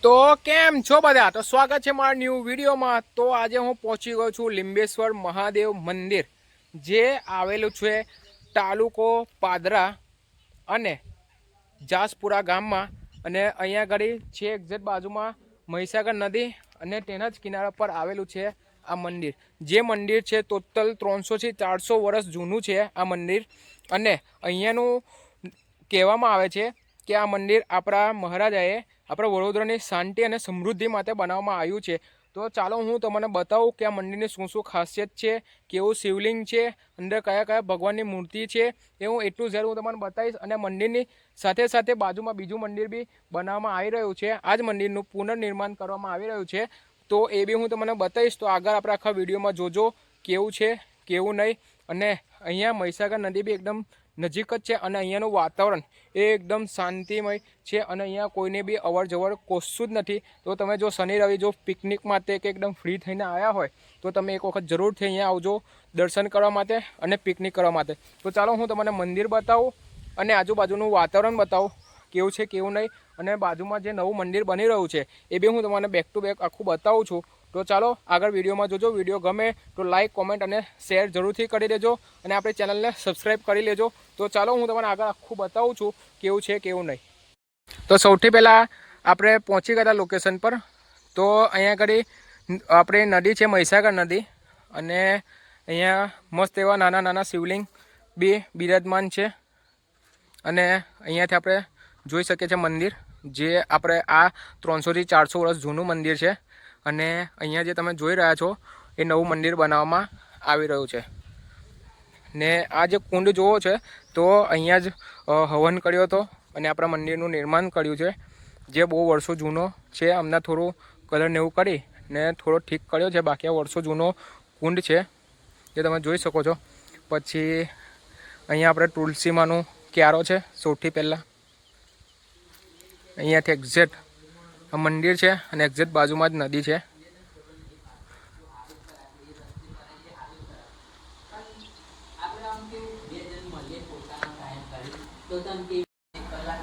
તો કેમ છો બધા? તો સ્વાગત છે મારા ન્યૂ વિડીયોમાં। તો આજે હું પહોંચી ગયો છું લીંબેશ્વર મહાદેવ મંદિર, જે આવેલું છે તાલુકો પાદરા અને જાસપુરા ગામમાં। અને અહીંયા આગળ છે એક્ઝેક્ટ બાજુમાં મહીસાગર નદી અને તેના જ કિનારા પર આવેલું છે આ મંદિર। જે મંદિર છે ટોટલ 300 થી 400 વર્ષ જૂનું છે આ મંદિર। અને અહીંયાનું કહેવામાં આવે છે કે આ મંદિર આપણા મહારાજાએ આપણા વડોદરાની શાંતિ અને સમૃદ્ધિ માટે બનાવવામાં આવ્યું છે। તો ચાલો હું તમને બતાવું કે આ મંદિરની શું શું ખાસિયત છે, કેવું શિવલિંગ છે, અંદર કયા કયા ભગવાનની મૂર્તિ છે, એ હું એટલું ઝેર હું તમને બતાવીશ। અને મંદિરની સાથે સાથે બાજુમાં બીજું મંદિર બી બનાવવામાં આવી રહ્યું છે, આ જ મંદિરનું પુનર્નિર્માણ કરવામાં આવી રહ્યું છે। તો એ બી હું તમને બતાવીશ। તો આગળ આપણે આખા વિડીયોમાં જોજો કેવું છે કેવું નહીં। અને અહીંયા મહીસાગર નદી બી એકદમ નજીક જ છે અને અહીંયાનું વાતાવરણ એ એકદમ શાંતિમય છે અને અહીંયા કોઈને બી અવર જવર કોશું જ નથી। તો તમે જો શનિ રવિ જો પિકનિક માટે કે એકદમ ફ્રી થઈને આવ્યા હોય તો તમે એક વખત જરૂરથી અહીંયા આવજો દર્શન કરવા માટે અને પિકનિક કરવા માટે। તો ચાલો હું તમને મંદિર બતાવું અને આજુબાજુનું વાતાવરણ બતાવું કેવું છે કેવું નહીં। અને બાજુમાં જે નવું મંદિર બની રહ્યું છે એ બી હું તમને બેક ટુ બેક આખું બતાવું છું। તો ચાલો આગળ વિડીયોમાં જોજો। વિડીયો ગમે તો લાઇક કોમેન્ટ અને શેર જરૂરથી કરી દેજો અને આપણી ચેનલને સબસ્ક્રાઈબ કરી લેજો। તો ચાલો હું તમને આગળ આખું બતાવું છું કેવું છે કેવું નહીં। તો સૌથી પહેલાં આપણે પહોંચી ગયા લોકેશન પર। તો અહીંયા આગળ આપણી નદી છે મહીસાગર નદી અને અહીંયા મસ્ત એવા નાના નાના શિવલિંગ બી બિરાજમાન છે। અને અહીંયાથી આપણે જોઈ શકીએ છીએ મંદિર, જે આપણે આ 300 થી 400 વર્ષ જૂનું મંદિર છે। અને અહીંયા જે તમે જોઈ રહ્યા છો એ નવું મંદિર બનાવવામાં આવી રહ્યું છે। ને આ જે કુંડ જોવો છે તો અહીંયા જ હવન કર્યો હતો અને આપણા મંદિરનું નિર્માણ કર્યું છે, જે બહુ વર્ષો જૂનો છે। અમને થોડું કલર ને એવું કરી ને થોડો ઠીક કર્યો છે, બાકી આ વર્ષો જૂનો કુંડ છે જે તમે જોઈ શકો છો। પછી અહીંયા આપણે તુલસીમાનું ક્યારો છે સૌથી પહેલાં। અહીંયાથી એક્ઝેક્ટ આ મંદિર છે અને એક્ઝેક્ટ બાજુમાં જ નદી છે।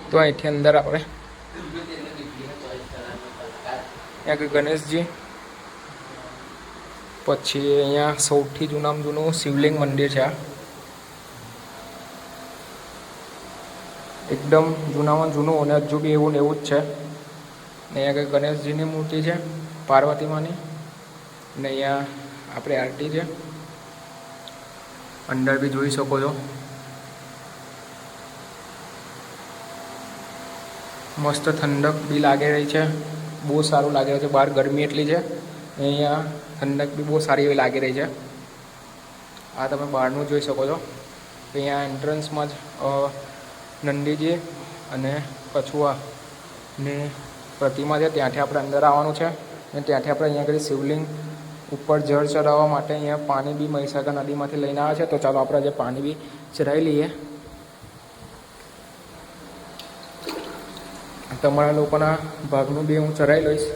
તો અહીંથી અંદર આપણે એક ગણેશજી, પછી અહીંયા સૌથી જૂનામાં જૂનું શિવલિંગ મંદિર છે। આ એકદમ જૂનામાં જૂનું અને હજુ બી એવું ને એવું જ છે। ને અહીંયા ગણેશજીની મૂર્તિ છે, પાર્વતીમાની, ને અહીંયા આપણે આરતી છે, અંદર બી જોઈ શકો છો। મસ્ત ઠંડક બી લાગી રહી છે, બહુ સારું લાગી રહ્યું છે। બહાર ગરમી એટલી છે, અહીંયા ઠંડક બી બહુ સારી એવી લાગી રહી છે। આ તમે બહારનું જોઈ શકો છો। અહીંયા એન્ટ્રન્સમાં જ નંદીજી અને કછુઆની પ્રતિમા છે, ત્યાંથી આપણે અંદર આવવાનું છે। અને ત્યાંથી આપણે અહીંયા આગળ શિવલિંગ ઉપર જળ ચડાવવા માટે અહીંયા પાણી બી મહીસાગર નદીમાંથી લઈને આવે છે। તો ચાલો આપણે આજે પાણી બી ચડાવી લઈએ। તમારા લોકોના ભાગનું બી હું ચડાવી લઈશ।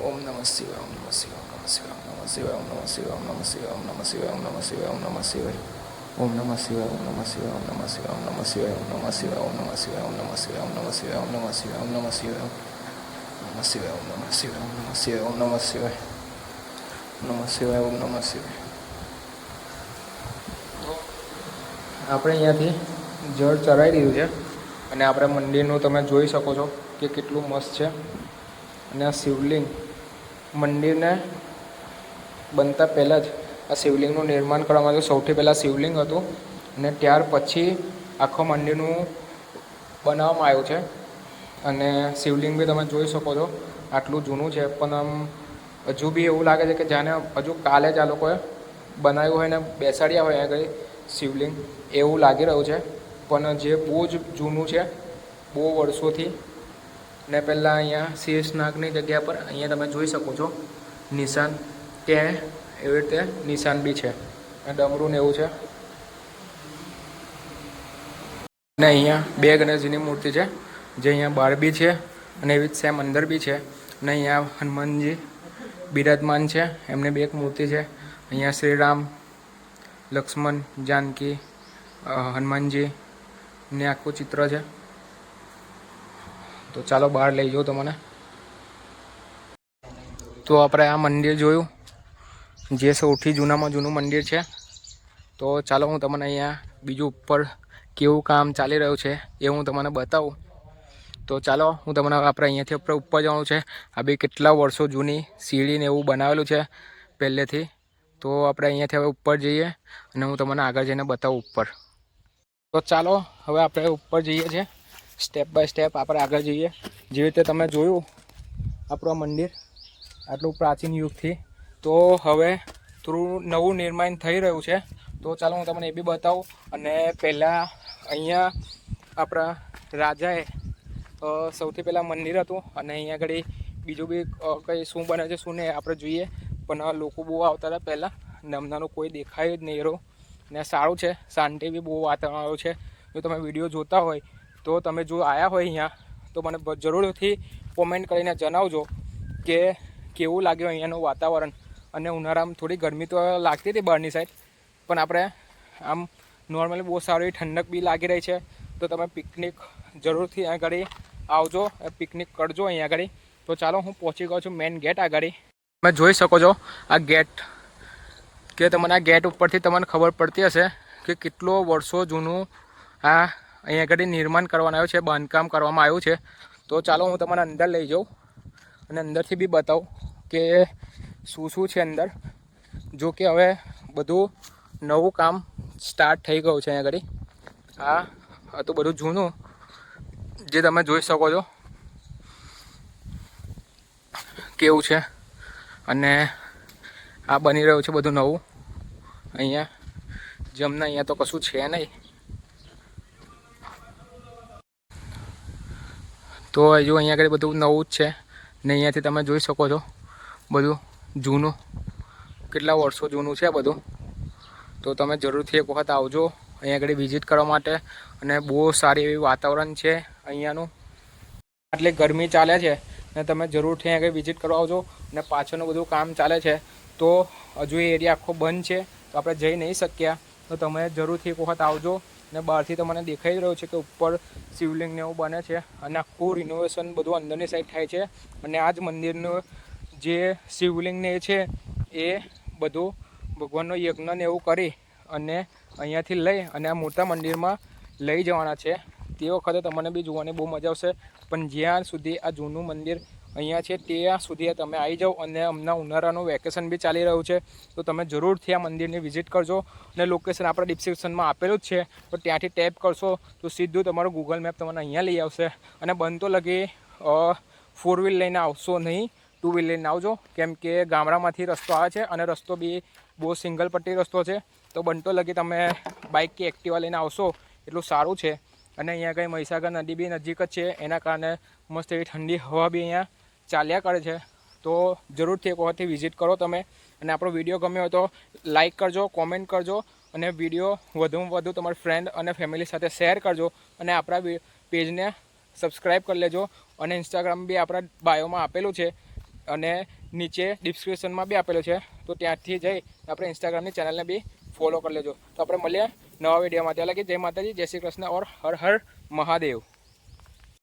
ઓમ નમઃ શિવાય, ઓમ નમઃ શિવાય, ઓમ નમઃ શિવાય, ઓમ નમઃ શિવાય, ઓમ નમઃ શિવાય, ઓમ નમઃ શિવાય, ઓમ નમઃ શિવાય, ઓમ નમઃ શિવાય, ઓમ નમઃ શિવાય, ઓમ નમઃ શિવાય, ઓમ નમઃ શિવાય, ઓમ નમઃ શિવાય, ઓમ નમઃ શિવાય, ઓમ નમઃ શિવાય, ઓમ નમઃ શિવાય, ઓમ નમઃ શિવાય, ઓમ નમઃ શિવાય, ઓમ નમઃ શિવાય, નમઃ શિવાય, ઓમ નમઃ શિવાય, ઓમ નમઃ શિવાય, ઓમ નમઃ શિવાય, નમઃ શિવાય, ઓમ નમઃ શિવાય। આપણે અહીંયાથી જળ ચડાવી દીધું છે અને આપણે મંદિરનું તમે જોઈ શકો છો કે કેટલું મસ્ત છે। અને આ શિવલિંગ મંદિરને બનતા પહેલાં જ આ શિવલિંગનું નિર્માણ કરવામાં આવ્યું। સૌથી પહેલાં શિવલિંગ હતું અને ત્યાર પછી આખો મંદિરનું બનાવવામાં આવ્યું છે। અને શિવલિંગ બી તમે જોઈ શકો છો આટલું જૂનું છે, પણ આમ હજુ બી એવું લાગે છે કે જાણે હજુ કાલે જ આ લોકોએ બનાવ્યું હોય ને બેસાડ્યા હોય આગળ શિવલિંગ, એવું લાગી રહ્યું છે। પણ જે બહુ જ જૂનું છે, બહુ વર્ષોથી। ને પહેલાં અહીંયા શેષનાગની જગ્યા પર અહીંયા તમે જોઈ શકો છો નિશાન, ત્યાં એવી રીતે નિશાન બી છે અને ડમરું ને એવું છે। અને અહીંયા બે ગણેશજીની મૂર્તિ છે, જે અહીંયા બહાર બી છે અને એવી જ સેમ અંદર બી છે। અને અહીંયા હનુમાનજી બિરાજમાન છે, એમની બે એક મૂર્તિ છે। અહીંયા શ્રીરામ, લક્ષ્મણ, જાનકી, હનુમાનજી ને આખું ચિત્ર છે। તો ચાલો બહાર લઈ જાઓ તમને। તો આપણે આ મંદિર જોયું, જે સૌથી જૂનામાં જૂનું મંદિર છે. તો ચાલો હું તમને અહીંયા બીજું ઉપર કેવું કામ ચાલી રહ્યું છે એ હું તમને બતાવું. તો ચાલો હું તમને આપણે અહીંયાથી ઉપર જવાનું છે. આ બી કેટલા વર્ષો જૂની સીડીને એવું બનાવેલું છે પહેલેથી. તો આપણે અહીંયાથી હવે ઉપર જઈએ અને હું તમને આગળ જઈને બતાવું ઉપર. તો ચાલો હવે આપણે ઉપર જઈએ છીએ, સ્ટેપ બાય સ્ટેપ આપણે આગળ જઈએ. જેવી રીતે તમે જોયું આપણું મંદિર આટલું પ્રાચીન યુગથી, તો હવે થોડું નવું નિર્માણ થઈ રહ્યું છે. તો ચાલો હું તમને એ બી બતાવું. અને પહેલાં અહીંયા આપણા રાજાએ સૌથી પહેલાં મંદિર હતું અને અહીંયા આગળ બીજું બી કંઈ શું બને છે શું નહીં આપણે જોઈએ. પણ લોકો બહુ આવતા હતા પહેલાં, નમનાનું કોઈ દેખાય જ નહીં એરો. ને સારું છે, શાંતિ બી બહુ વાતાવરણ આવ્યું છે. જો તમે વિડીયો જોતા હોય તો તમે જો આવ્યા હોય અહીંયા તો મને જરૂરથી કોમેન્ટ કરીને જણાવજો કે કેવું લાગ્યું અહીંયાનું વાતાવરણ. અને ઉનાળામાં થોડી ગરમી તો લાગતી હતી બહારની સાઈડ, પણ આપણે આમ નોર્મલી બહુ સારી ઠંડક બી લાગી રહી છે. તો તમે પિકનિક જરૂરથી અહીંયા આગળ આવજો, પિકનિક કરજો અહીંયા આગળ. તો ચાલો હું પહોંચી ગયો છું મેઇન ગેટ આગળ. તમે જોઈ શકો છો આ ગેટ, કે તમને આ ગેટ ઉપરથી તમને ખબર પડતી હશે કે કેટલો વર્ષો જૂનું આ અહીંયા આગળ નિર્માણ કરવાનું આવ્યું છે, બાંધકામ કરવામાં આવ્યું છે. તો ચાલો હું તમારા અંદર લઈ જાઉં અને અંદરથી બી બતાવું કે શું છે અંદર. જો કે હવે બધું નવું કામ સ્ટાર્ટ થઈ ગયું છે અહીંયા આગળ. આ હતું બધું જૂનું જે તમે જોઈ શકો છો કેવું છે. અને આ બની રહ્યું છે બધું નવું અહીંયા. જમને અહીંયા તો કશું છે નહીં. તો હજુ અહીંયા આગળ બધું નવું જ છે ને અહીંયાથી તમે જોઈ શકો છો બધું જૂનું, કેટલા વર્ષો જૂનું છે બધું. તો તમે જરૂરથી એક વખત આવજો અહીંયા આગળ વિઝિટ કરવા માટે. અને બહુ સારી એવી વાતાવરણ છે અહીંયાનું. આટલી ગરમી ચાલે છે ને તમે જરૂરથી અહીંયા આગળ વિઝિટ કરવા આવજો. અને પાછળનું બધું કામ ચાલે છે તો હજુ એ એરિયા આખો બંધ છે, તો આપણે જઈ નહીં શક્યા. તો તમે જરૂરથી એક વખત આવજો. ને બહારથી તો મને દેખાઈ રહ્યું છે કે ઉપર શિવલિંગને એવું બને છે અને આખું રિનોવેશન બધું અંદરની સાઈડ થાય છે. અને આ જ મંદિરનું જે શિવલિંગને એ છે એ બધું ભગવાનનો યજ્ઞને એવું કરી અને અહીંયાથી લઈ અને આ મોટા મંદિરમાં લઈ જવાના છે. તે વખતે તમને બી જોવાની બહુ મજા આવશે. પણ જ્યાં સુધી આ જૂનું મંદિર અહીંયા છે ત્યાં સુધી તમે આવી જાઓ. અને હમણાં ઉનાળાનું વેકેશન બી ચાલી રહ્યું છે, તો તમે જરૂરથી આ મંદિરની વિઝિટ કરજો. અને લોકેશન આપણા ડિસ્ક્રિપ્શનમાં આપેલું જ છે, તો ત્યાંથી ટેપ કરશો તો સીધું તમારું ગૂગલ મેપ તમને અહીંયા લઈ આવશે. અને બનતો લગી 4 વ્હીલ લઈને આવશો નહીં, 2 વ્હીલ લઈને આવજો. કેમ કે ગામડામાંથી રસ્તો આવે છે અને રસ્તો બી બહુ સિંગલ પટ્ટી રસ્તો છે. તો બનતો લગી તમે બાઇક કે એક્ટિવા લઈને આવશો એટલું સારું છે. અને અહીંયા કંઈ મહીસાગર નદી બી નજીક જ છે, એના કારણે મસ્ત એવી ઠંડી હવા બી અહીંયા ચાલ્યા કરે છે. તો જરૂરથી એક વખતથી વિઝિટ કરો તમે. અને આપણો વિડીયો ગમ્યો હોય તો લાઇક કરજો, કોમેન્ટ કરજો અને વિડીયો વધુમાં વધુ તમારા ફ્રેન્ડ અને ફેમિલી સાથે શેર કરજો. અને આપણા પેજને સબસ્ક્રાઈબ કરી લેજો. અને ઇન્સ્ટાગ્રામ બી આપણા બાયોમાં આપેલું છે અને નીચે ડિસ્ક્રિપ્શનમાં બી આપેલું છે, તો ત્યાંથી જઈ આપણે ઇન્સ્ટાગ્રામની ચેનલને બી ફોલો કરી લેજો. તો આપણે મળીએ નવા વિડીયોમાં. ત્યાં લગી જય માતાજી, જય શ્રી કૃષ્ણ ઓર હર હર મહાદેવ.